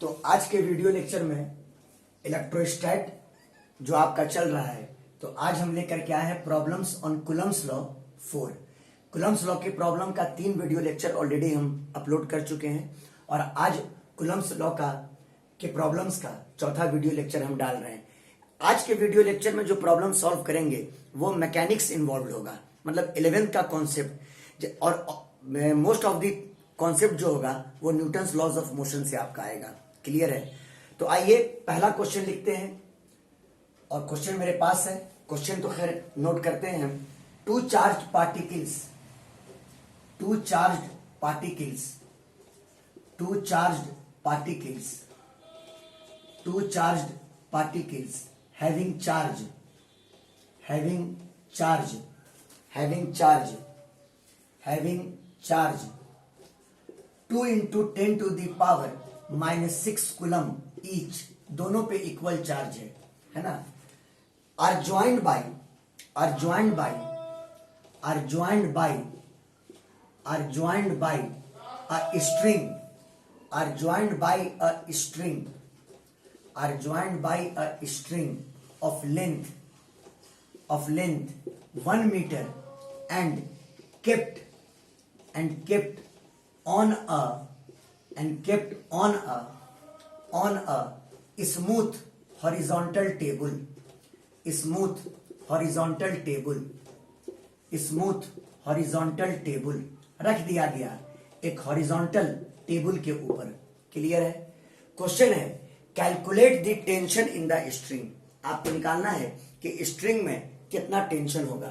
तो आज के वीडियो लेक्चर में इलेक्ट्रोस्टैट जो आपका चल रहा है, तो आज हम लेकर के आए हैं problems on Coulomb's law 4। Coulomb's law के प्रॉब्लम का 3 वीडियो लेक्चर ऑलरेडी हम अपलोड कर चुके हैं और आज कूलम्स लॉ का के प्रॉब्लम्स का चौथा वीडियो लेक्चर हम डाल रहे हैं। आज के वीडियो लेक्चर में जो प्रॉब्लम सॉल्व करेंगे वो मैकेनिक्स इन्वॉल्व होगा, मतलब 11th का कॉन्सेप्ट, और मोस्ट ऑफ द कॉन्सेप्ट जो होगा वो न्यूटन्स लॉज ऑफ मोशन से आपका आएगा। क्लियर है? तो आइए पहला क्वेश्चन लिखते हैं और क्वेश्चन मेरे पास है। क्वेश्चन तो खैर नोट करते हैं हम। Two charged particles having charge 2 into 10 to the power -6 coulomb each, दोनों पे इक्वल चार्ज है ना, are joined by a string of length 1 meter and kept on a smooth horizontal table रख दिया गया एक हॉरिजॉन्टल टेबल के ऊपर। क्लियर है? क्वेश्चन है calculate the tension in the string. आपको निकालना है कि स्ट्रिंग में कितना टेंशन होगा।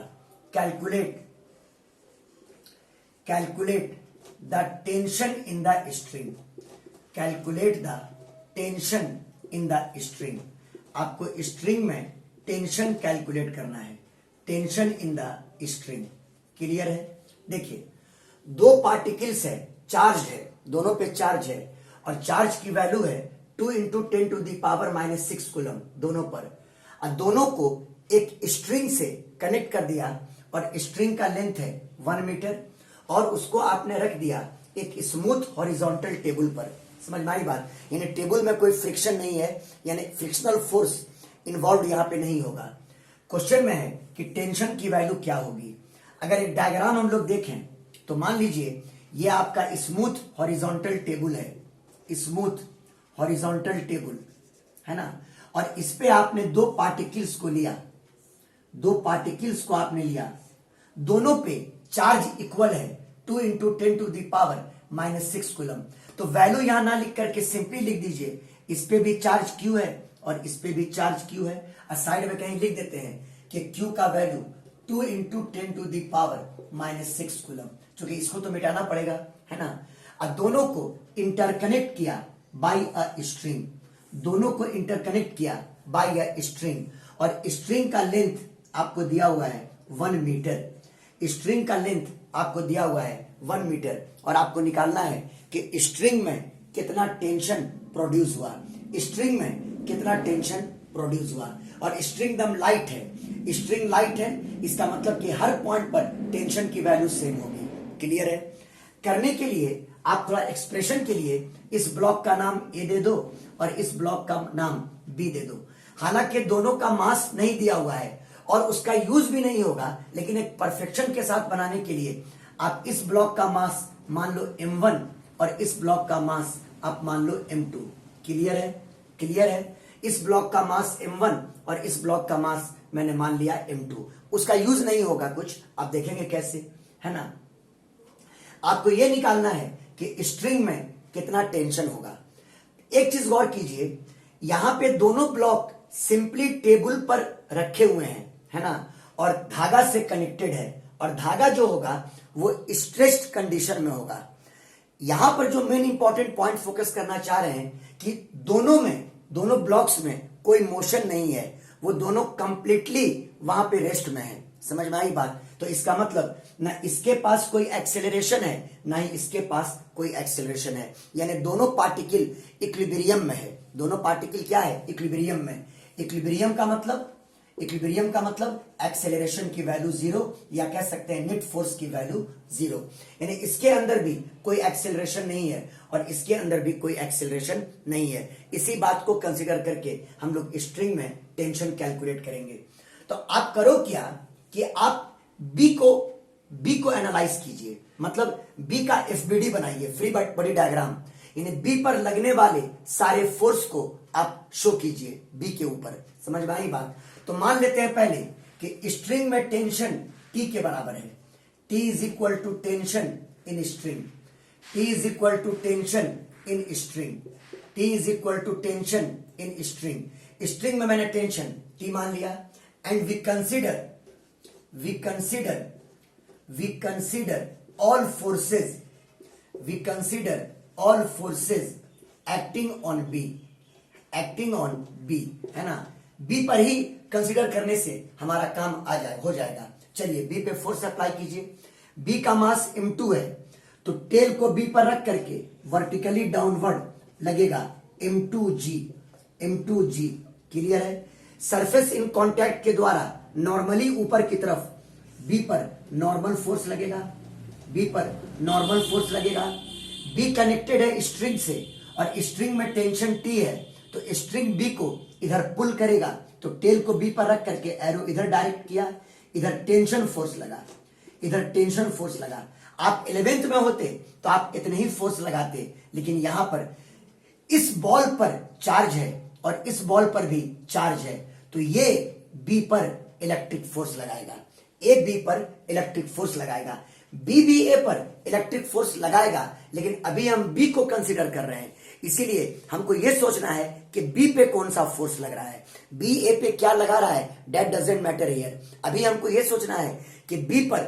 Calculate the tension in the string. आपको स्ट्रिंग में टेंशन कैलकुलेट करना है, tension in the string. Clear है? देखिए, दो पार्टिकल्स है, चार्ज है, दोनों पे चार्ज है और चार्ज की वैल्यू है 2 into 10 to the power -6 coulomb दोनों पर, और दोनों को एक स्ट्रिंग से कनेक्ट कर दिया और स्ट्रिंग का लेंथ है 1 मीटर और उसको आपने रख दिया एक स्मूथ हॉरिजॉन्टल टेबल पर। समझ में आई बात? यानी टेबल में कोई फ्रिक्शन नहीं है, यानी फ्रिक्शनल फोर्स इन्वॉल्व यहां पे नहीं होगा। क्वेश्चन में है कि टेंशन की वैल्यू क्या होगी। अगर एक डायग्राम हम लोग देखें तो मान लीजिए ये आपका स्मूथ हॉरिजॉन्टल टेबल है, स्मूथ हॉरिजॉन्टल टेबल है ना, और इस पे आपने दो पार्टिकल्स को आपने लिया, दोनों पे चार्ज इक्वल है 2 into 10 to the power -6 coulomb. तो वैल्यू यहां ना लिख करके सिंपली लिख दीजिए इस पे भी चार्ज Q है और इस पे भी चार्ज Q है, और साइड में कहीं लिख देते हैं कि Q का value 2 into 10 to the power -6 coulomb, क्योंकि इसको तो मिटाना पड़ेगा है ना। और दोनों को इंटरकनेक्ट किया बाय अ स्ट्रिंग, और स्ट्रिंग का लेंथ आपको दिया हुआ है 1 मीटर। स्ट्रिंग का लेंथ आपको दिया हुआ है 1 मीटर और आपको निकालना है कि स्ट्रिंग में कितना टेंशन प्रोड्यूस हुआ, और स्ट्रिंग दम लाइट है, इसका मतलब कि हर पॉइंट पर टेंशन की वैल्यू सेम होगी। क्लियर है? करने के लिए आप थोड़ा एक्सप्रेशन के लिए इस ब्लॉक का नाम ए दे दो और इस ब्लॉक का नाम बी दे दो। हालांकि दोनों का मास नहीं दिया हुआ है और उसका यूज भी नहीं होगा, लेकिन एक परफेक्शन के साथ बनाने के लिए आप इस ब्लॉक का मास मान लो m1 और इस ब्लॉक का मास आप मान लो m2। क्लियर है? इस ब्लॉक का मास m1 और इस ब्लॉक का मास मैंने मान लिया m2। उसका यूज नहीं होगा कुछ, आप देखेंगे कैसे, है ना। आपको यह निकालना है कि स्ट्रिंग में कितना टेंशन होगा। एक चीज गौर कीजिए, यहां पे दोनों ब्लॉक सिंपली टेबल पर रखे हुए हैं, है ना, और धागा से कनेक्टेड है, और धागा जो होगा वो स्ट्रेस्ड कंडीशन में होगा। यहां पर जो मेन इंपॉर्टेंट पॉइंट फोकस करना चाह रहे हैं कि दोनों ब्लॉक्स में कोई मोशन नहीं है, वो दोनों कंप्लीटली वहां पे रेस्ट में है। समझ में आई बात? तो इसका मतलब ना इसके पास कोई एक्सेलरेशन है ना ही इसके पास कोई एक्सेलरेशन है, यानी दोनों पार्टिकल इक्विलिब्रियम में है। दोनों पार्टिकल क्या है? इक्विलिब्रियम में। इक्विलिब्रियम का मतलब इक्विलिब्रियम का मतलब एक्सेलरेशन की वैल्यू जीरो, या कह सकते हैं नेट फोर्स की वैल्यू जीरो, यानी इसके अंदर भी कोई एक्सेलरेशन नहीं है और इसके अंदर भी कोई एक्सेलरेशन नहीं है। इसी बात को कंसीडर करके हम लोग स्ट्रिंग में टेंशन कैलकुलेट करेंगे। तो आप करो क्या कि आप बी को एनालाइज कीजिए, मतलब बी का एफबीडी बनाइए, फ्री बॉडी डायग्राम, यानी बी पर लगने वाले सारे फोर्स को आप शो कीजिए बी के ऊपर। समझ में आई बात? तो मान लेते हैं पहले कि स्ट्रिंग में टेंशन टी के बराबर है। T is equal to tension in string, T is equal to tension in string, T is equal to tension in string. String में मैंने टेंशन टी मान लिया, and we consider all forces acting on B, है ना। B पर ही consider करने से हमारा काम हो जाएगा। चलिए बी पे फोर्स अप्लाई कीजिए। बी का मास m2 है, तो टेल को बी पर रख करके वर्टिकली डाउनवर्ड लगेगा m2g। क्लियर है? सरफेस इन कांटेक्ट के द्वारा नॉर्मली ऊपर की तरफ बी पर नॉर्मल फोर्स लगेगा। बी कनेक्टेड है स्ट्रिंग से, और स्ट्रिंग में टेंशन टी है, तो स्ट्रिंग बी को इधर पुल करेगा, तो टेल को बी पर रख करके एरो इधर डायरेक्ट किया, इधर टेंशन फोर्स लगा। आप 11th में होते तो आप इतने ही फोर्स लगाते, लेकिन यहां पर इस बॉल पर चार्ज है और इस बॉल पर भी चार्ज है, तो ये बी पर इलेक्ट्रिक फोर्स लगाएगा, ए बी पर इलेक्ट्रिक फोर्स लगाएगा, बी भी ए पर इलेक्ट्रिक फोर्स लगाएगा। लेकिन अभी हम बी को कंसीडर कर रहे हैं, इसीलिए हमको यह सोचना है कि बी पे कौन सा फोर्स लग रहा है, बी ए पे क्या लगा रहा है, दैट डजंट मैटर हियर। अभी हमको यह सोचना है कि बी पर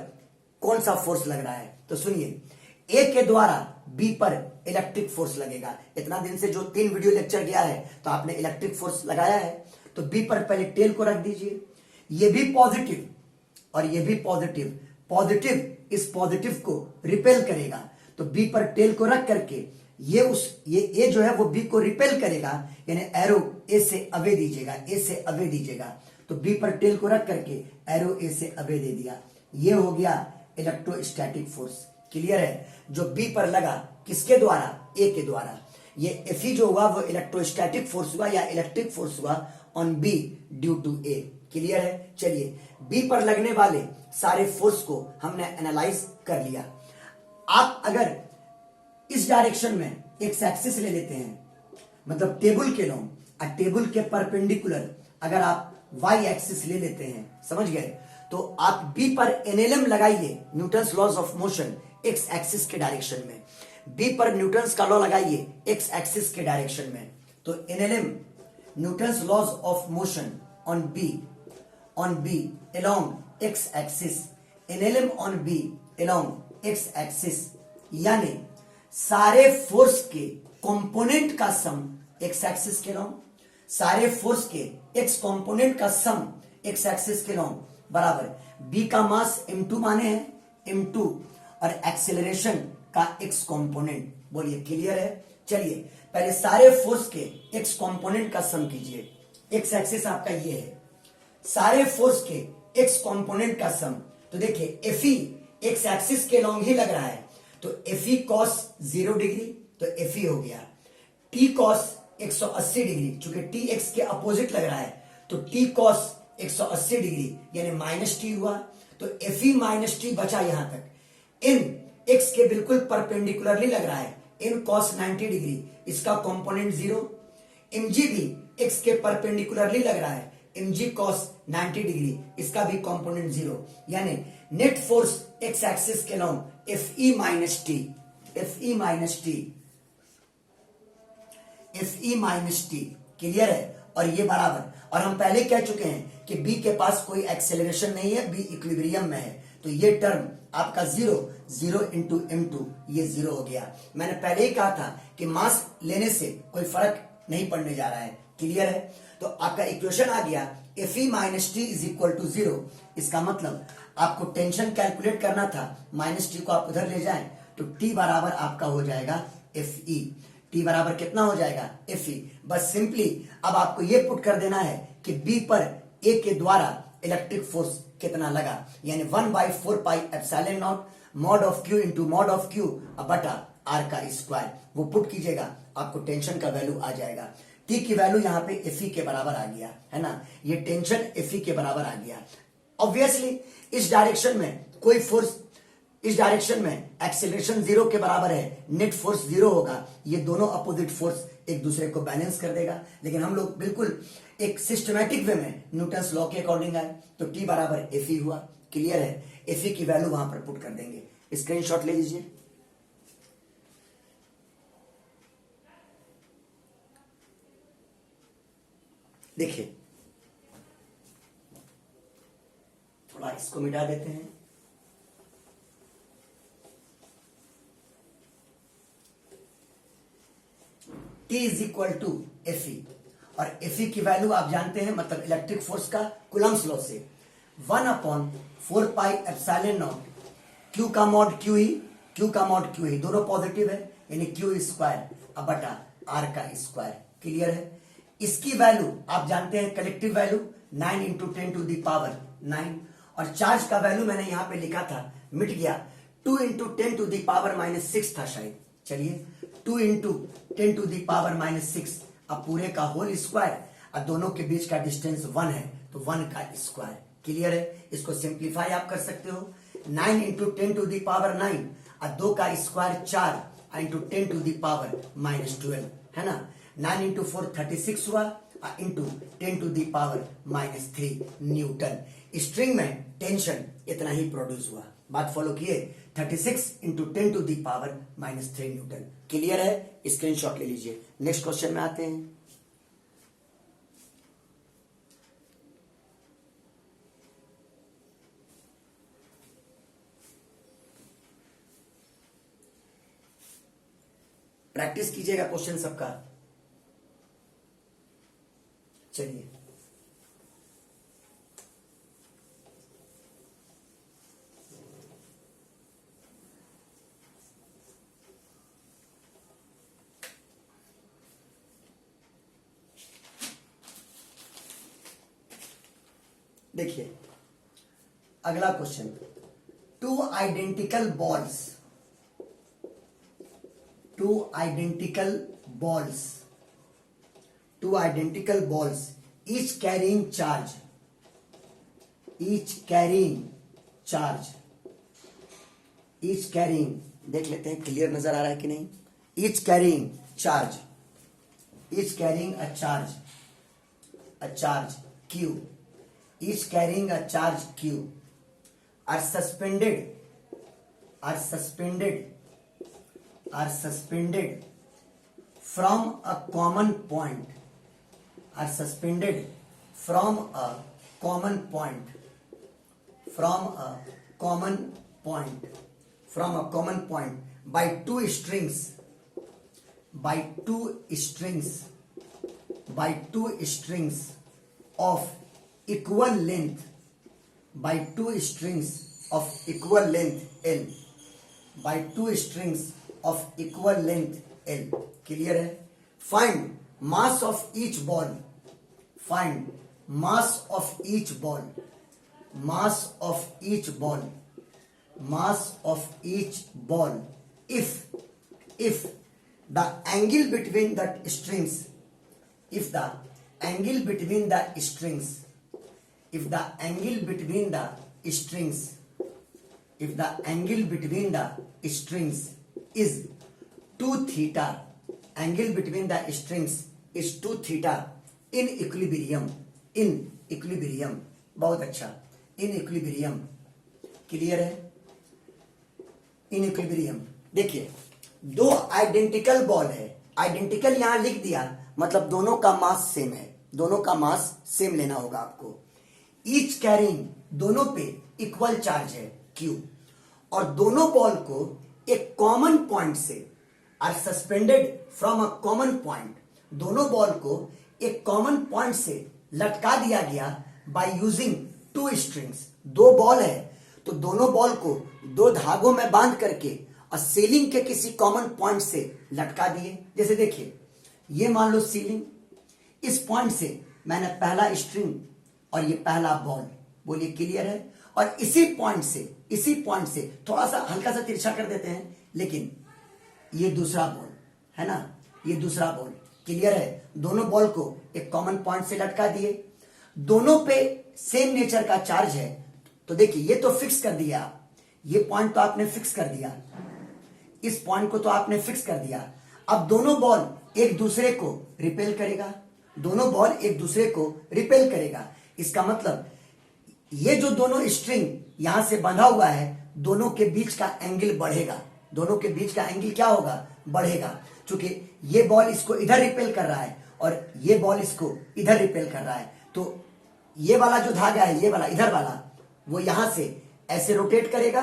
कौन सा फोर्स लग रहा है। तो सुनिए, ए के द्वारा बी पर इलेक्ट्रिक फोर्स लगेगा। इतना दिन से जो 3 वीडियो लेक्चर गया है तो आपने इलेक्ट्रिक फोर्स लगाया है, तो बी पर पहले टेल को रख दीजिए। ये भी पॉजिटिव और ये भी पॉजिटिव, पॉजिटिव इस पॉजिटिव को रिपेल करेगा, तो बी पर टेल को रख करके ये जो है वो बी को रिपेल करेगा, यानी एरो ए से अवे दीजिएगा, तो बी पर टेल को रख करके एरो ए से अवे दे दिया। ये हो गया इलेक्ट्रोस्टैटिक फोर्स। क्लियर है? जो बी पर लगा किसके द्वारा, ए के द्वारा। ये एफ जो हुआ वो इलेक्ट्रोस्टैटिक फोर्स हुआ या इलेक्ट्रिक फोर्स हुआ on B due to A. Clear है? चलिए बी पर लगने वाले सारे फोर्स को हमने एनालाइज कर लिया। आप अगर इस डायरेक्शन में एक्स एक्सिस ले लेते हैं, मतलब टेबल के लॉन्ग और टेबल के परपेंडिकुलर अगर आप वाई एक्सिस ले लेते हैं, समझ गए, तो आप बी पर एनएलएम लगाइए, Newton's laws of motion, X axis के डायरेक्शन में। बी पर न्यूटन्स का लॉ लगाइए एक्स एक्सिस के डायरेक्शन में, तो NLM Newton's laws of motion on B along x axis, NLM on B along x axis, यानी सारे फोर्स के कंपोनेंट का सम x एक्सिस के लॉन्ग, सारे फोर्स के x कंपोनेंट का सम x एक्सिस के लॉन्ग बराबर B का मास m2 माने हैं, m2 और एक्सेलरेशन का x कंपोनेंट। बोलिए क्लियर है? चलिए पहले सारे फोर्स के x कंपोनेंट का सम कीजिए। x एक्सिस आपका ये है, सारे फोर्स के x कंपोनेंट का सम, तो देखिए Fe x एक्सिस के लॉन्ग ही लग रहा है, तो Fe cos 0 डिग्री, तो Fe हो गया T cos 180 डिग्री, चूंकि T x के अपोजिट लग रहा है तो T cos 180 डिग्री यानी माइनस टी हुआ, तो Fe माइनस टी बचा यहां तक। इन x के बिल्कुल परपेंडिकुलरली लग रहा है, इन cos 90 डिग्री, इसका कंपोनेंट 0। mg भी x के परपेंडिकुलरली लग रहा है, mg cos 90 डिग्री, इसका भी कंपोनेंट 0, यानी नेट फोर्स x एक्सिस के long Fe minus T. Clear है? और ये बराबर, और हम पहले कह चुके हैं कि B के पास कोई एक्सेलरेशन नहीं है, B इक्विलिब्रियम में है, तो ये टर्म आपका 0 इंटू m2, ये 0 हो गया। मैंने पहले ही कहा था कि मास लेने से कोई फर्क नहीं पड़ने जा रहा है। क्लियर है? तो आपका इक्वेशन आ गया Fe minus T is equal to 0। इसका मतलब आपको टेंशन कैलकुलेट करना था, माइनस टी को आप उधर ले जाएं तो T बराबर आपका हो जाएगा Fe। T बराबर कितना हो जाएगा? Fe। बस सिंपली अब आपको ये पुट कर देना है कि B पर ए के द्वारा इलेक्ट्रिक फोर्स कितना लगा, यानी 1/4πε0 mod of Q into mod of Q बटा आर का स्क्वायर, वो पुट कीजिएगा आपको टेंशन का वैल्यू आ जाएगा। टी की वैल्यू यहाँ पे एफई के बराबर आ गया है ना, ये टेंशन एफई के बराबर आ गया। ऑब्वियसली इस डायरेक्शन में कोई फोर्स, इस डायरेक्शन में एक्सेलरेशन 0 के बराबर है, नेट फोर्स 0 होगा, ये दोनों अपोजिट फोर्स एक दूसरे को बैलेंस कर देगा। लेकिन हम लोग बिल्कुल एक सिस्टमैटिक वे में न्यूटन्स लॉ के अकॉर्डिंग आए, तो टी बराबर एफई हुआ। क्लियर है, एफई की वैल्यू वहां पर पुट कर देंगे। स्क्रीनशॉट ले लीजिए। देखिए थोड़ा इसको मिटा देते हैं। T is equal to FE, और एफई की वैल्यू आप जानते हैं, मतलब इलेक्ट्रिक फोर्स का कूलम्स लॉ से 1/4πε0 क्यू का मॉड क्यू ही, क्यू का मॉड क्यू ही, दोनों पॉजिटिव है, यानी क्यू स्क्वायर बटा आर का स्क्वायर। क्लियर है। इसकी वैल्यू आप जानते हैं, collective value 9 into 10 to the power 9, और चार्ज का वैल्यू मैंने यहां पे लिखा था, मिट गया, 2 इंटू 10 टू दी पावर -6 था शायद। चलिए 2 इंटू 10 टू दी पावर -6, अब पूरे का होल स्क्वायर, और दोनों के बीच का डिस्टेंस 1 है, तो 1 का स्क्वायर। क्लियर है। इसको सिंप्लीफाई आप कर सकते हो, 9 इंटू 10 टू दी पावर 9, और 2 का square 4 into 10 to the power -12 है ना। 9 इंटू 4 36 हुआ, into 10 to the power -3 newton. String में टेंशन इतना ही प्रोड्यूस हुआ। बात फॉलो किए, 36 into 10 to the power -3 newton. Clear है, स्क्रीनशॉट ले लीजिए। नेक्स्ट क्वेश्चन में आते हैं। प्रैक्टिस कीजिएगा क्वेश्चन सबका। चलिए देखिए अगला question, two identical balls each carrying charge, देख लेते हैं क्लियर नजर आ रहा है कि नहीं। each carrying a charge q, each carrying a charge q are suspended from a common point, by two strings of equal length, L, clear है। Find mass of each ball, if the angle between the strings, is 2 theta, in equilibrium, बहुत अच्छा, in equilibrium। Clear है, in equilibrium. देखिए दो identical ball है, identical यहां लिख दिया, मतलब दोनों का मास सेम है, दोनों का मास सेम लेना होगा आपको। ईच कैरिंग, दोनों पे इक्वल चार्ज है Q, और दोनों बॉल को एक कॉमन पॉइंट से are suspended from a common point, दोनों बॉल को एक कॉमन पॉइंट से लटका दिया गया बाय यूजिंग 2 स्ट्रिंग्स। 2 बॉल है तो दोनों बॉल को 2 धागों में बांध करके और सीलिंग के किसी कॉमन पॉइंट से लटका दिए। जैसे देखिए ये मान लो सीलिंग, इस पॉइंट से मैंने पहला स्ट्रिंग और ये पहला बॉल। बोलिए क्लियर है। और इसी पॉइंट से थोड़ा सा हल्का सा तिरछा कर देते हैं, लेकिन ये दूसरा बॉल है ना, ये दूसरा बॉल। क्लियर है। दोनों बॉल को एक कॉमन पॉइंट से लटका दिए, दोनों पे सेम नेचर का चार्ज है। तो देखिए ये तो फिक्स कर दिया, ये पॉइंट तो आपने फिक्स कर दिया, इस पॉइंट को तो आपने फिक्स कर दिया। अब दोनों बॉल एक दूसरे को रिपेल करेगा, दोनों बॉल एक दूसरे को रिपेल करेगा। इसका मतलब ये जो दोनों स्ट्रिंग यहां से बंधा हुआ है, दोनों के बीच का एंगल बढ़ेगा, दोनों के बीच का एंगल क्या होगा, बढ़ेगा। चूंकि ये बॉल इसको इधर रिपेल कर रहा है और ये बॉल इसको इधर रिपेल कर रहा है, तो ये वाला जो धागा है, ये वाला इधर वाला, वो यहां से ऐसे रोटेट करेगा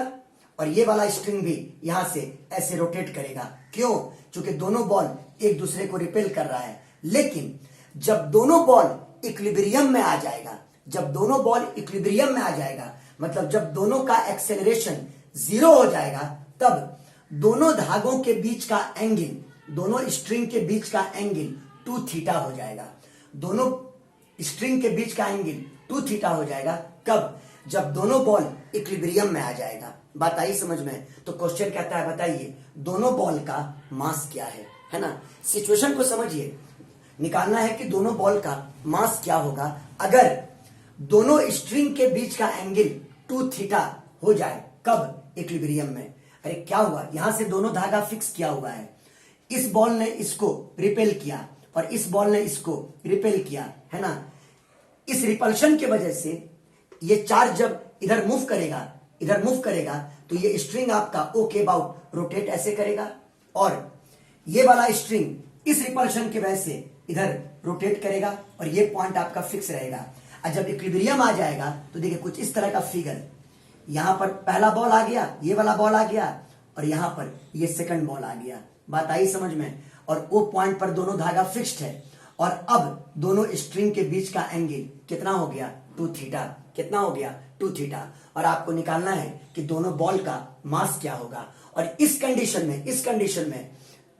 और ये वाला स्ट्रिंग भी यहां से ऐसे रोटेट करेगा। क्यों? क्योंकि दोनों बॉल एक दूसरे को रिपेल कर रहा है। लेकिन जब दोनों बॉल इक्विलिब्रियम में आ जाएगा, जब दोनों बॉल इक्विलिब्रियम में आ जाएगा, मतलब जब दोनों का एक्सेलरेशन 0 हो जाएगा, तब दोनों धागों के बीच का एंगल, दोनों स्ट्रिंग के बीच का एंगल 2 थीटा हो जाएगा। दोनों स्ट्रिंग के बीच का एंगल 2 थीटा हो जाएगा। कब? जब दोनों बॉल इक्विलिब्रियम में आ जाएगा। बात आई समझ में? तो क्वेश्चन कहता है बताइए दोनों बॉल का मास क्या है ना। सिचुएशन को समझिए, निकालना है कि दोनों बॉल का मास क्या होगा अगर दोनों स्ट्रिंग के बीच का एंगल 2 थीटा हो जाए। कब? इक्विलिब्रियम में। अरे क्या हुआ, यहां से दोनों धागा फिक्स किया हुआ है, इस बॉल ने इसको रिपेल किया और इस बॉल ने इसको रिपेल किया, है ना। इस रिपल्शन की वजह से ये चार्ज जब इधर मूव करेगा तो ये स्ट्रिंग आपका ओ के अबाउट रोटेट ऐसे करेगा और ये वाला स्ट्रिंग इस रिपल्शन की वजह से इधर रोटेट करेगा और ये पॉइंट आपका फिक्स रहेगा। और जब इक्विलिब्रियम आ जाएगा तो देखिए कुछ इस तरह का फिगर, यहां पर पहला बॉल आ गया, ये वाला बॉल आ गया और यहां पर ये सेकंड बॉल आ गया। बात आई समझ में? और ओ पॉइंट पर दोनों धागा फिक्स्ड है और अब दोनों स्ट्रिंग के बीच का एंगल कितना हो गया, 2 थीटा। कितना हो गया, 2 थीटा। और आपको निकालना है कि दोनों बॉल का मास क्या होगा। और इस कंडीशन में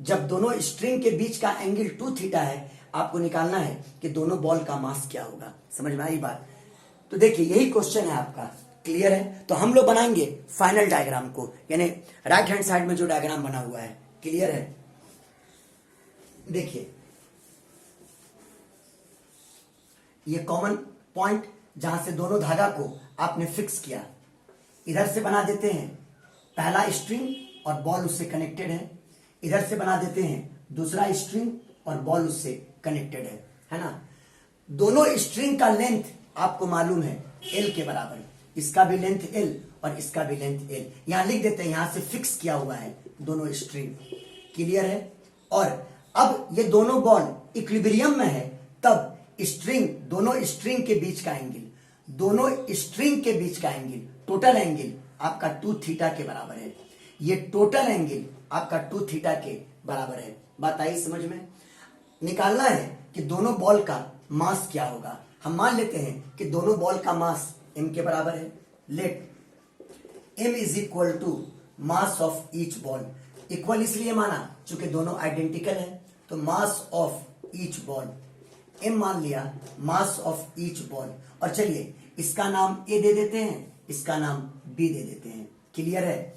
जब दोनों स्ट्रिंग के बीच का एंगल 2 थीटा है, आपको निकालना है कि दोनों बॉल का मास क्या होगा। समझ में आई बात? तो देखिए यही क्वेश्चन है आपका। क्लियर है? तो हम लोग बनाएंगे फाइनल डायग्राम को, यानी राइट हैंड साइड में जो डायग्राम बना हुआ है। क्लियर है? देखिए ये कॉमन पॉइंट जहां से दोनों धागा को आपने फिक्स किया, इधर से बना देते हैं पहला स्ट्रिंग और बॉल उससे कनेक्टेड है, इधर से बना देते हैं दूसरा स्ट्रिंग और बॉल उससे कनेक्टेड है ना। दोनों स्ट्रिंग का लेंथ आपको मालूम है L के बराबर, इसका भी लेंथ L और इसका भी लेंथ L। यहां लिख देते हैं, यहां से फिक्स किया हुआ है दोनों स्ट्रिंग। क्लियर है? और अब ये दोनों बॉल इक्विलिब्रियम में है, तब दोनों स्ट्रिंग के बीच का एंगल, टोटल एंगल आपका 2 थीटा के बराबर है। ये टोटल एंगल आपका 2 थीटा के बराबर है। बात आई समझ में? निकालना है कि दोनों बॉल का मास क्या होगा। हम मान लेते हैं कि दोनों बॉल का मास m के बराबर है। Let m is equal to mass of each ball. Equal इसलिए माना चूंकि दोनों आइडेंटिकल है, तो mass of each ball m मान लिया, मास ऑफ ईच बॉल। और चलिए इसका नाम a दे देते हैं, इसका नाम b दे देते हैं। क्लियर है?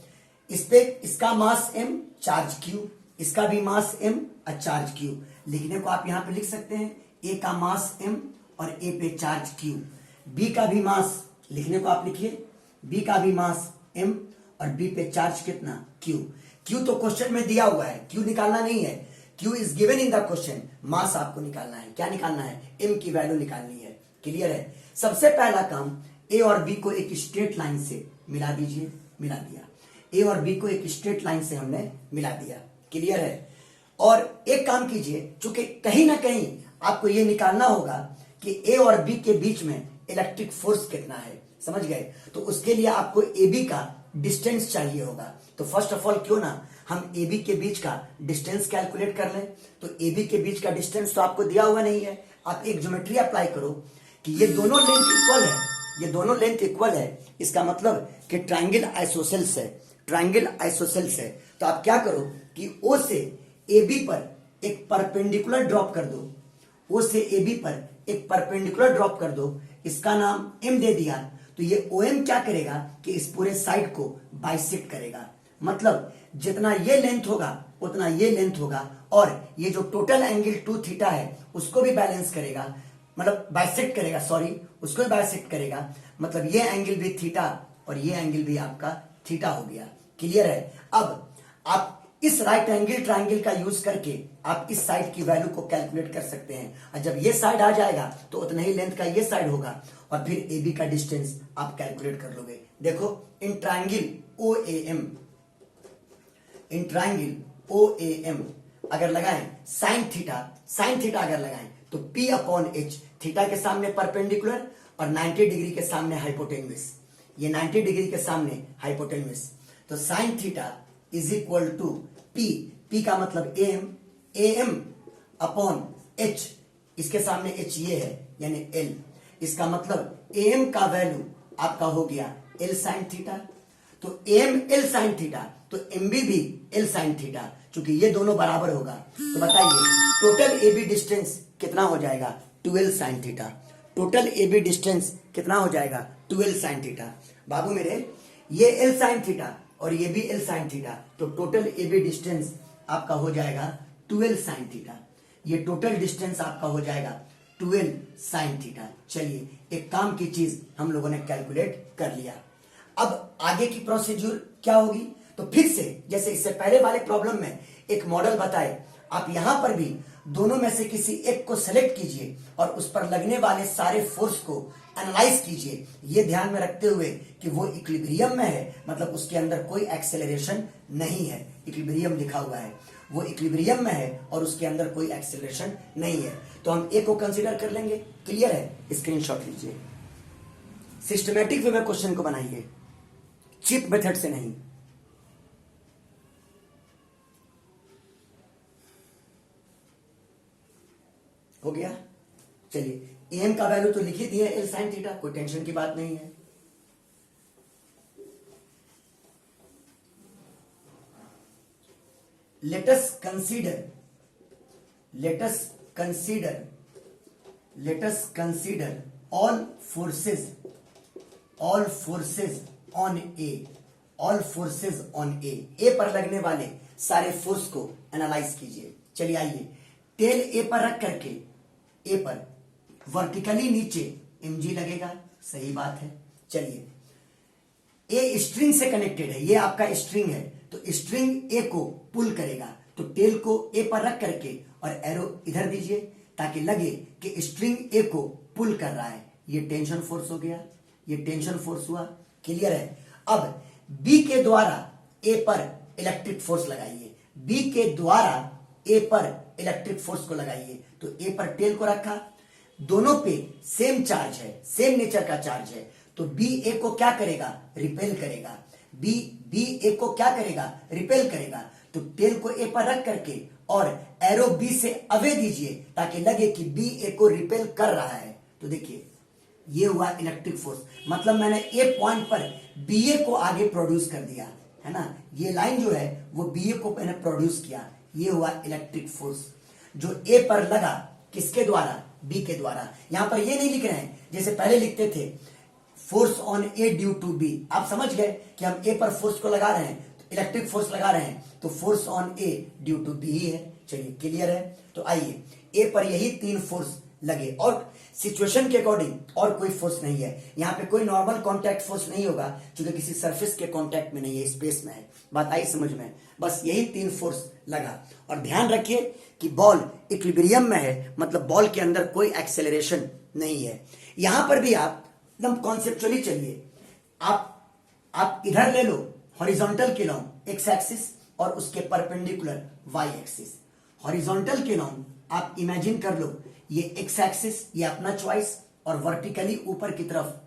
इस पे इसका मास m, चार्ज q, इसका भी मास m और चार्ज q। लिखने को आप यहां पे लिख सकते हैं a का मास m और a पे चार्ज q। b का भी मास, लिखने को आप लिखिए b का भी मास m और b पे चार्ज कितना, q। q तो क्वेश्चन में दिया हुआ है, q निकालना नहीं है, Q is given in the question. Mass आपको निकालना है। क्या निकालना है? m की वैल्यू निकालनी है। क्लियर है? सबसे पहला काम a और b को एक स्ट्रेट लाइन से मिला दीजिए। मिला दिया, a और b को एक स्ट्रेट लाइन से हमने मिला दिया। क्लियर है? और एक काम कीजिए, चूंकि कहीं ना कहीं आपको यह निकालना होगा कि a और b के बीच में इलेक्ट्रिक फोर्स कितना है। समझ गए? तो उसके लिए आपको AB का डिस्टेंस चाहिए होगा। तो फर्स्ट ऑफ ऑल क्यों ना हम AB के बीच का डिस्टेंस कैलकुलेट कर लें। तो AB के बीच का डिस्टेंस तो आपको दिया हुआ नहीं है, आप एक ज्योमेट्री अप्लाई करो कि ये दोनों लेंथ इक्वल है, ये दोनों लेंथ इक्वल है। इसका मतलब कि ट्रायंगल आइसोसेल्स है, ट्रायंगल आइसोसेल्स है। तो आप क्या करो कि O से AB पर एक परपेंडिकुलर ड्रॉप कर दो, ओ से ए बी पर एक परपेंडिकुलर ड्रॉप कर दो, इसका नाम एम दे दिया, तो ये ओ एम क्या करेगा कि इस पूरे साइड को बाइसेक्ट करेगा। मतलब जितना ये लेंथ होगा उतना ये लेंथ होगा, और ये जो टोटल एंगल 2 थीटा है उसको भी बैलेंस करेगा, मतलब बाइसेक्ट करेगा, सॉरी, उसको भी बाइसेक्ट करेगा। मतलब ये एंगल भी थीटा और ये एंगल भी आपका थीटा हो गया। क्लियर है? अब आप इस राइट एंगल ट्राइंगल का यूज करके आप इस साइड की वैल्यू को कैलकुलेट कर सकते हैं, और जब ये साइड आ जाएगा तो उतना ही लेंथ का ये साइड होगा, और फिर ए बी का डिस्टेंस आप कैलकुलेट कर लोगे। देखो in triangle O A M, in triangle O A M अगर लगाएं साइन थीटा अगर लगाएं तो P अपॉन एच, थीटा के सामने परपेंडिकुलर और 90 डिग्री के सामने हाइपोटेन्यूस, ये 90 डिग्री के सामने हाइपोटेन्यूस, तो sine theta is equal to P का मतलब AM अपॉन H, इसके सामने H ये है यानी L, इसका मतलब AM का वैल्यू आपका हो गया L साइन थीटा, तो AM L साइन थीटा, तो MB भी L साइन थीटा, चूंकि ये दोनों बराबर होगा, तो बताइए टोटल AB डिस्टेंस कितना हो जाएगा? 12 sine theta. Total AB distance कितना हो जाएगा? 12 साइन थीटा। बाबू मेरे, ये L साइन थीटा और ये भी L साइन थीटा, तो टोटल AB डिस्टेंस आपका हो जाएगा 12 साइन थीटा। ये टोटल डिस्टेंस आपका हो जाएगा 12 साइन थीटा। चलिए एक काम की चीज हम लोगों ने कैलकुलेट कर लिया। अब आगे की प्रोसीड्यूर क्या होगी? तो फिर से जैसे इससे पहले वाले प्रॉब्लम में एक मॉडल बताए, आप यहां पर भी दोनों में से किसी एक को सेलेक्ट कीजिए और उस पर लगने वाले सारे फोर्स को एनालाइज कीजिए, ये ध्यान में रखते हुए कि वो इक्विलिब्रियम में है, मतलब उसके अंदर कोई एक्सेलरेशन नहीं है, इक्विलिब्रियम लिखा हुआ है, वो इक्विलिब्रियम में है और उसके अंदर कोई एक्सेलरेशन नहीं है, तो हम ए को कंसीडर कर लेंगे। क्लियर है? स्क्रीनशॉट लीजिए, सिस्टमैटिक वे में क्वेश्चन को बनाइए, चीप मेथड से नहीं। हो गया? चलिए एम का वैल्यू तो लिख ही दिया एल साइन थीटा, कोई टेंशन की बात नहीं है। let us consider all forces on A पर लगने वाले सारे फोर्स को एनालाइज कीजिए। चलिए आइए, टेल ए पर रख करके ए पर वर्टिकली नीचे mg लगेगा, सही बात है। चलिए ए स्ट्रिंग से कनेक्टेड है, ये आपका स्ट्रिंग है, तो स्ट्रिंग ए को पुल करेगा, तो टेल को ए पर रख करके और एरो इधर दीजिए ताकि लगे कि स्ट्रिंग ए को पुल कर रहा है। ये टेंशन फोर्स हो गया, ये टेंशन फोर्स हुआ। क्लियर है? अब बी के द्वारा ए पर इलेक्ट्रिक फोर्स लगाइए, बी के द्वारा ए पर इलेक्ट्रिक फोर्स को लगाइए, तो ए पर टेल को रखा, दोनों पे सेम चार्ज है, सेम नेचर का चार्ज है, तो बी ए को क्या करेगा? रिपेल करेगा। बी ए को क्या करेगा? रिपेल करेगा। तो टेल को ए पर रख करके और एरो बी से अवे दीजिए ताकि लगे कि बी ए को रिपेल कर रहा है। तो देखिए ये हुआ इलेक्ट्रिक फोर्स, मतलब मैंने ए पॉइंट पर बी ए को आगे प्रोड्यूस कर दिया है ना, ये लाइन जो है वो बी ए को मैंने प्रोड्यूस किया, ये हुआ इलेक्ट्रिक फोर्स जो ए पर लगा, किसके द्वारा? बी के द्वारा। यहां पर ये नहीं लिख रहे हैं जैसे पहले लिखते थे force on A due to B, आप समझ गए कि हम ए पर फोर्स को लगा रहे हैं, तो इलेक्ट्रिक फोर्स लगा रहे हैं, तो force on A due to B ही है। चलिए क्लियर है? तो आइए ए पर यही 3 फोर्स लगे और सिचुएशन के अकॉर्डिंग और कोई फोर्स नहीं है, यहां पे कोई नॉर्मल कांटेक्ट फोर्स नहीं होगा क्योंकि किसी सरफेस के कांटेक्ट में नहीं है, स्पेस में है। बात आई समझ में? बस यही 3 फोर्स लगा, और ध्यान रखिए कि बॉल इक्विलिब्रियम में है, मतलब बॉल के अंदर कोई एक्सेलरेशन नहीं है। यहां पर भी आप एकदम कॉन्सेप्चुअली चलिए, आप इधर ले लो हॉरिजॉन्टल के लॉन्ग एक्स एक्सिस और उसके परपेंडिकुलर वाई एक्सिस। हॉरिजॉन्टल के लॉन्ग आप इमेजिन कर लो ये एक्स एक्सिस, ये अपना चॉइस, और वर्टिकली ऊपर की तरफ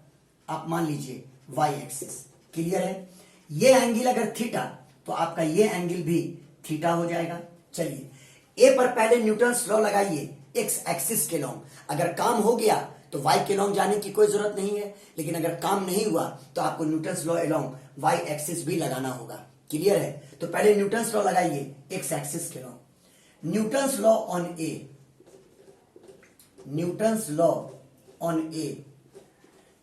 आप मान लीजिए वाई एक्सिस। क्लियर है? ये एंगल अगर थीटा तो आपका ये एंगल भी थीटा हो जाएगा। चलिए ए पर पहले न्यूटन्स लॉ लगाइए एक्स एक्सिस के लॉन्ग, अगर काम हो गया तो वाई के लॉन्ग जाने की कोई जरूरत नहीं है, लेकिन अगर काम नहीं हुआ तो आपको Newton's law along y axis भी लगाना होगा। क्लियर है? तो पहले न्यूटन्स लॉ लगाइए एक्स एक्सिस के long. Newton's law on A, Newton's law on A,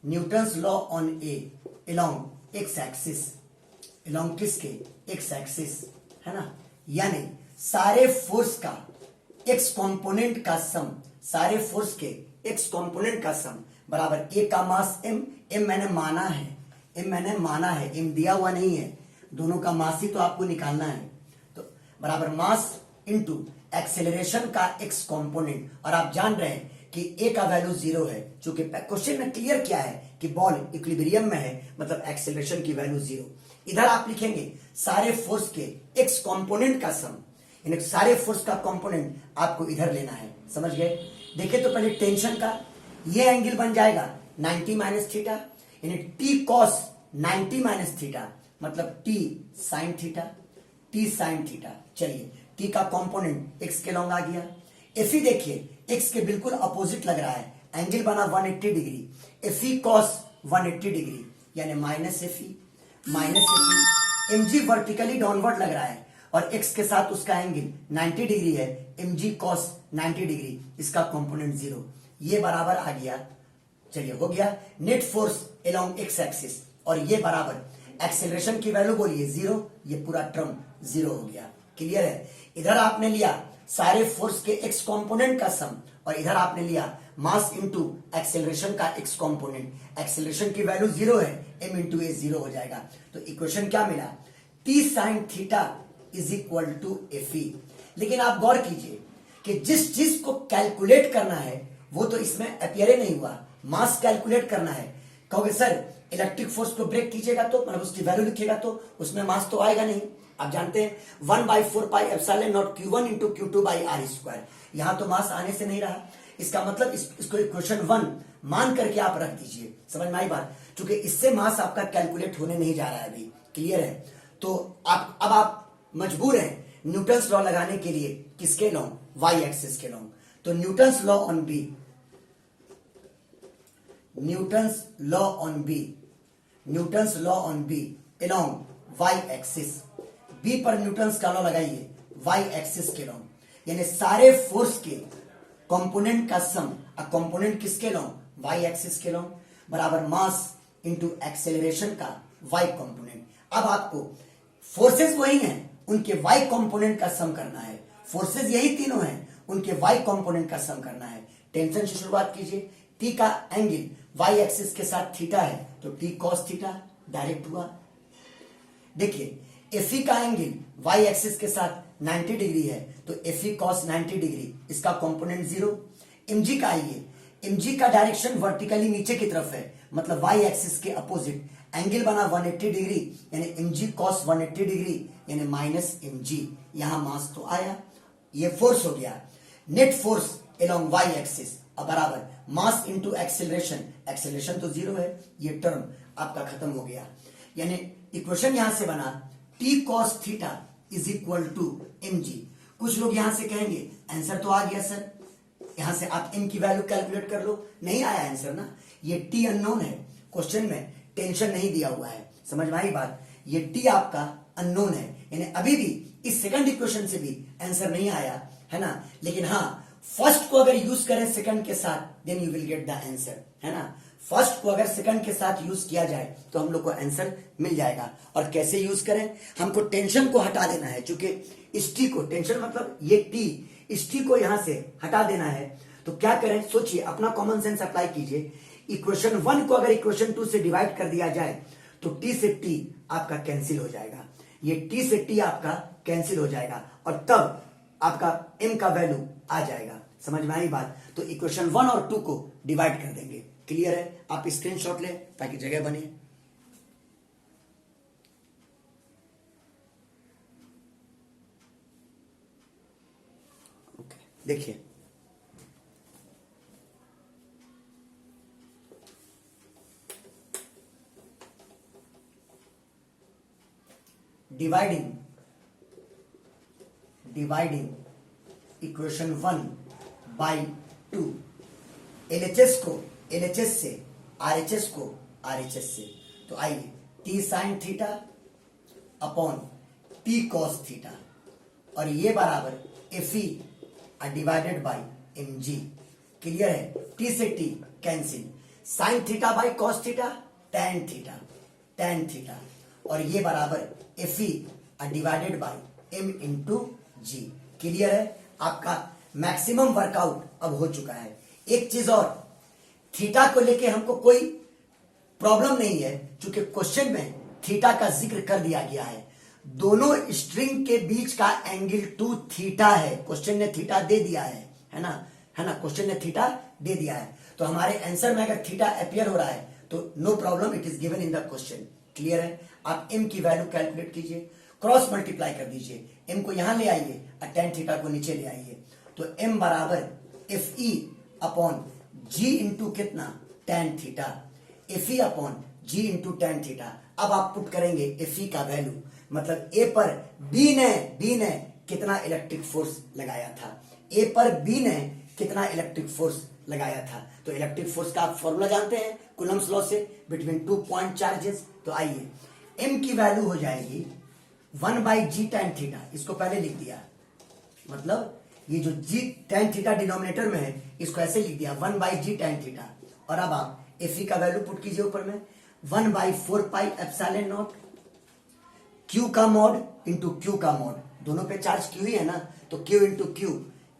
Newton's law on A along x axis, along किसके, एक्स एक्सिस, है ना, यानी सारे फोर्स का एक्स कंपोनेंट का सम, सारे फोर्स के एक्स कंपोनेंट का सम बराबर ए का मास एम, एम मैंने माना है, एम मैंने माना है, एम दिया हुआ नहीं है, दोनों का मास ही तो आपको निकालना है, तो बराबर मास इनटू एक्सेलरेशन का एक्स कंपोनेंट, और आप जान रहे हैं कि ए का वैल्यू 0 है, चूंकि क्वेश्चन में क्लियर किया है कि बॉल इक्विलिब्रियम में है, मतलब एक्सेलरेशन की वैल्यू 0। इधर आप लिखेंगे सारे फोर्स के एक्स कंपोनेंट का सम, यानी सारे फोर्स का कंपोनेंट आपको इधर लेना है, समझ गए। देखिए तो पहले टेंशन का ये एंगल बन जाएगा 90 माइनस थीटा, यानी टी कॉस 90 माइनस थीटा मतलब T sine theta, T sine theta. चलिए टी का कंपोनेंट एक्स के लॉन्ग आ गया। एफी देखिए एक्स के बिल्कुल अपोजिट लग रहा है, एंगल बना 180 डिग्री, एफी कॉस 180 डिग्री यानी minus F E, minus F E. MG vertically downward लग रहा है और एक्स के साथ उसका एंगल 90 डिग्री है, एमजी कॉस 90 डिग्री, इसका कंपोनेंट 0, ये बराबर आ गया। चलिए हो गया net force along x axis, और ये बराबर एक्सेलरेशन की वैल्यू बोलिए 0, ये पूरा टर्म 0 हो गया। क्लियर है। इधर आपने लिया सारे फोर्स के एक्स कंपोनेंट का सम, और इधर आपने लिया मास इनटू एक्सेलरेशन का एक्स कंपोनेंट, एक्सेलरेशन की वैल्यू 0 है, m इंटू ए 0 हो जाएगा। तो इक्वेशन क्या मिला, T sine theta is equal to F E. लेकिन आप गौर कीजिए कि जिस चीज को कैलकुलेट करना है वो तो इसमें अपियर नहीं हुआ, मास कैलकुलेट करना है। कहोगे सर इलेक्ट्रिक फोर्स को ब्रेक कीजिएगा तो मतलब उसकी वैल्यू लिखिएगा तो उसमें मास तो आएगा नहीं। आप जानते हैं 1/4 pi epsilon naught Q1 into Q2 by R square, यहां तो मास आने से नहीं रहा। इसका मतलब इसको इक्वेशन 1 मान करके आप रख दीजिए, समझ में आई बात, क्योंकि इससे मास आपका कैलकुलेट होने नहीं जा रहा है अभी। क्लियर है। तो अब आप मजबूर हैं न्यूटन्स लॉ लगाने के लिए, किसके लॉन्ग, वाई एक्सिस के लॉन्ग। तो Newton's law on B, Newton's law on B, Newton's law on B along y axis, B पर न्यूटन्स का लॉ लगाइए वाई एक्सिस के लॉन्ग, यानी सारे फोर्स के कंपोनेंट का सम, कंपोनेंट किसके लॉन्ग, वाई एक्सिस के लॉन्ग, बराबर मास इनटू एक्सेलरेशन का वाई कंपोनेंट। अब आपको फोर्सेस वही हैं, उनके वाई कंपोनेंट का सम करना है, फोर्सेस यही तीनों हैं, उनके वाई कंपोनेंट का सम करना है। टेंशन से शुरुआत कीजिए, टी का एंगल वाई एक्सिस के साथ थीटा है तो टी कॉस थीटा डायरेक्ट हुआ। देखिए एफी का एंगल वाई एक्सिस के साथ 90 डिग्री है तो एफी कॉस 90 डिग्री, इसका कंपोनेंट 0। एमजी का आइए, एमजी का डायरेक्शन वर्टिकली नीचे की तरफ है, मतलब वाई एक्सिस के अपोजिट, एंगल बना 180 डिग्री यानी एमजी कॉस 180 डिग्री यानी माइनस एमजी, यहां मास तो आया, ये फोर्स हो गया। Net force along y axis बराबर मास इनटू एक्सेलरेशन, एक्सेलरेशन तो 0 है, ये टर्म आपका खत्म हो गया। यानी इक्वेशन यहां से बना T cos theta is equal to M G. कुछ लोग यहां से कहेंगे आंसर तो आ गया सर, यहां से आप एम की वैल्यू कैलकुलेट कर लो, नहीं आया आंसर ना, ये टी अननोन है, क्वेश्चन में टेंशन नहीं दिया हुआ है, समझ में आई बात, ये टी आपका अननोन है, यानी अभी भी इस सेकंड इक्वेशन से भी आंसर नहीं आया है ना। लेकिन हाँ फर्स्ट को अगर यूज करें सेकंड के साथ then you will get the answer, है ना। फर्स्ट को अगर सेकंड के साथ यूज किया जाए तो हम लोग को आंसर मिल जाएगा। और कैसे यूज करें, हमको टेंशन को हटा देना है, क्योंकि इस टी को, टेंशन मतलब ये टी, इस टी को यहां से हटा देना है। तो क्या करें, सोचिए, अपना कॉमन सेंस अप्लाई कीजिए। इक्वेशन 1 को अगर इक्वेशन 2 से डिवाइड कर दिया जाए तो टी से टी आपका कैंसिल हो जाएगा, ये टी से टी आपका कैंसिल हो जाएगा और तब आपका m का वैल्यू आ जाएगा, समझ में आई बात। तो इक्वेशन 1 और 2 को डिवाइड कर देंगे। क्लियर है। आप स्क्रीनशॉट लें ताकि जगह बने। ओके देखिए, डिवाइडिंग इक्वेशन 1 बाई 2, एलएचएस को एलएचएस से, आरएचएस को आरएचएस से, तो आइए T sine theta upon T cos theta, और ये बराबर F E divided by M G. Clear है? टी से T cancel, sine theta by cos theta, tan theta, tan theta, और ये बराबर F E divided by M into G. Clear है? आपका मैक्सिमम वर्कआउट अब हो चुका है। एक चीज और, थीटा को लेके हमको कोई प्रॉब्लम नहीं है, क्योंकि क्वेश्चन में थीटा का जिक्र कर दिया गया है। दोनों स्ट्रिंग के बीच का एंगल 2 थीटा है, क्वेश्चन ने थीटा दे दिया है ना, है ना, क्वेश्चन ने थीटा दे दिया है। तो हमारे आंसर में अगर थीटा अपियर हो रहा है तो no problem, it is given in the question. Clear है? आप m की वैल्यू कैलकुलेट कीजिए, क्रॉस मल्टीप्लाई कर दीजिए, m को यहां ले आइए और tan थीटा को नीचे ले आइए, तो m बराबर F E upon G into कितना, tan theta, F E upon G into tan theta. अब आप पुट करेंगे एफ ई का वैल्यू, मतलब ए पर बी ने कितना इलेक्ट्रिक फोर्स लगाया था, ए पर बी ने कितना इलेक्ट्रिक फोर्स लगाया था। तो इलेक्ट्रिक फोर्स का आप फॉर्मूला जानते हैं कूलम्स लॉ से, बिटवीन 2 पॉइंट चार्जेस। तो आइए m की वैल्यू हो जाएगी 1 बाई जी tan थीटा, इसको पहले लिख दिया, मतलब ये जो जी tan थीटा डिनोमिनेटर में है इसको ऐसे लिख दिया 1 बाई जी tan थीटा। और अब आप एफ ई का वैल्यू पुट कीजिए ऊपर में 1 by 4 pi epsilon not, Q का मॉड इंटू Q का मॉड, दोनों पे चार्ज Q ही है ना, तो Q इंटू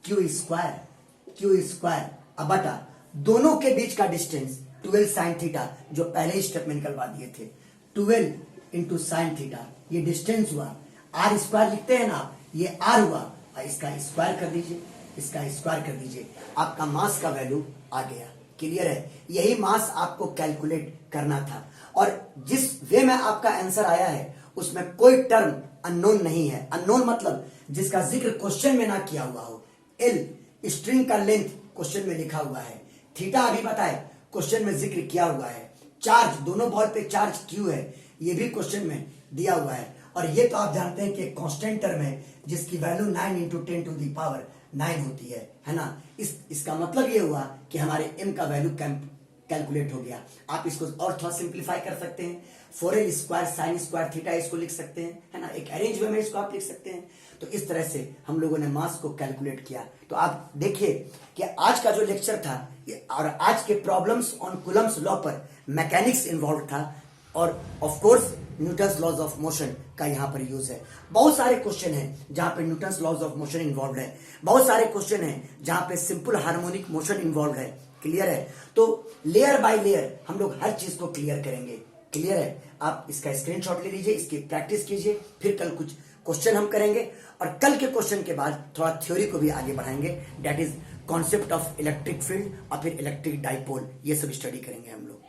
Q स्क्वायर अब बटा दोनों के बीच का डिस्टेंस 12 साइन थीटा, जो पहले ही स्टेप में निकलवा दिए थे, 12 इंटू साइन थीटा, ये डिस्टेंस हुआ, आर स्क्वायर लिखते हैं ना, ये आर हुआ, और इसका स्क्वायर कर दीजिए, इसका स्क्वायर कर दीजिए, आपका मास का वैल्यू आ गया। क्लियर है? यही मास आपको कैलकुलेट करना था, और जिस वे में आपका आंसर आया है उसमें कोई टर्म अननोन नहीं है। अननोन मतलब जिसका जिक्र क्वेश्चन में ना किया हुआ हो। एल स्ट्रिंग का लेंथ क्वेश्चन में लिखा हुआ है, थीटा अभी बताए क्वेश्चन में जिक्र किया हुआ है, चार्ज दोनों बॉल पे चार्ज क्यू है, ये भी क्वेश्चन में दिया हुआ है, और ये तो आप जानते हैं कि कांस्टेंट टर्म है जिसकी value 9 into 10 to the power 9 होती है ना। इसका मतलब ये हुआ कि हमारे m का वैल्यू कैलकुलेट हो गया। आप इसको और थोड़ा सिंप्लीफाई कर सकते हैं, 4l square sine square theta इसको लिख सकते हैं, है ना, एक अरेंज वे में इसको आप लिख सकते हैं। तो इस तरह से हम लोगों ने मास को कैलकुलेट किया। तो आप देखिए कि आज का जो लेक्चर था और आज के प्रॉब्लम्स ऑन कूलम्स लॉ पर मैकेनिक्स इन्वॉल्व था, और of course Newton's laws of motion का यहाँ पर यूज है। बहुत सारे क्वेश्चन हैं जहां पे Newton's laws of motion involve है, बहुत सारे क्वेश्चन हैं जहां पे सिंपल हार्मोनिक मोशन इन्वॉल्व है। क्लियर है? तो लेयर बाय लेयर हम लोग हर चीज को क्लियर करेंगे। क्लियर है? आप इसका स्क्रीनशॉट ले लीजिए, इसकी प्रैक्टिस कीजिए, फिर कल कुछ क्वेश्चन हम करेंगे, और कल के क्वेश्चन के बाद थोड़ा थ्योरी को भी आगे बढ़ाएंगे, that is concept of electric field और फिर इलेक्ट्रिक डाइपोल, ये सब स्टडी करेंगे हम लोग।